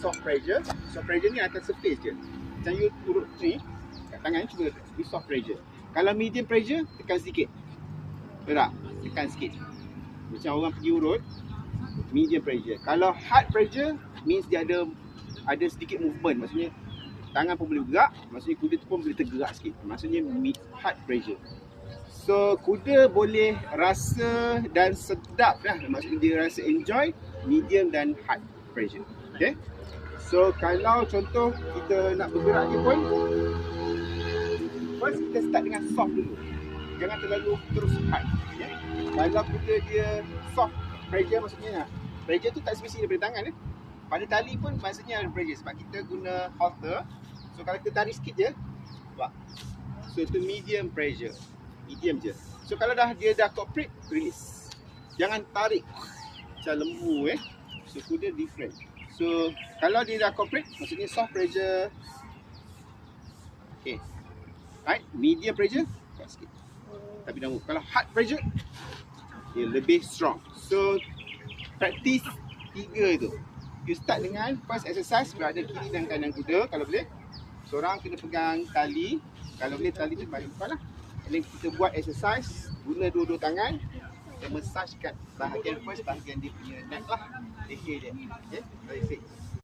soft pressure. Soft pressure ni akan surface je. Macam you urut ni, kat tangan cuba ni soft pressure. Kalau medium pressure, tekan sedikit. Betul tak? Tekan sikit. Macam orang pergi urut, medium pressure. Kalau hard pressure, means dia ada sedikit movement. Maksudnya tangan pun boleh bergerak, maksudnya kuda tu pun boleh tergerak sikit. Maksudnya hard pressure. So kuda boleh rasa dan sedap lah. Maksudnya dia rasa enjoy medium dan hard pressure. Okay. So kalau contoh kita nak bergerak dia pun, first kita start dengan soft dulu. Jangan terlalu terus hard. Okay. Kalau kuda dia soft pressure, maksudnya pressure tu tak semestinya daripada tangan. Pada tali pun maksudnya ada pressure sebab kita guna halter. So kalau kita tarik sikit je, nampak? So itu medium pressure. Medium je. So kalau dia dah cooperate, release. Jangan tarik macam lembu So kuda different. So kalau dia dah cooperate, maksudnya soft pressure. Okay. Right, medium pressure, kuat sikit. Tapi dah move. Kalau hard pressure, dia lebih strong. So practice 3 tu. You start dengan first exercise berada kiri dan kanan kuda kalau boleh. Seorang kena pegang tali. Kalau boleh tali tu bagi depan lah. Dan kita buat exercise guna dua-dua tangan dan massage kat bahagian first, bahagian dia punya neck lah. Leher dia. Okay, very fix.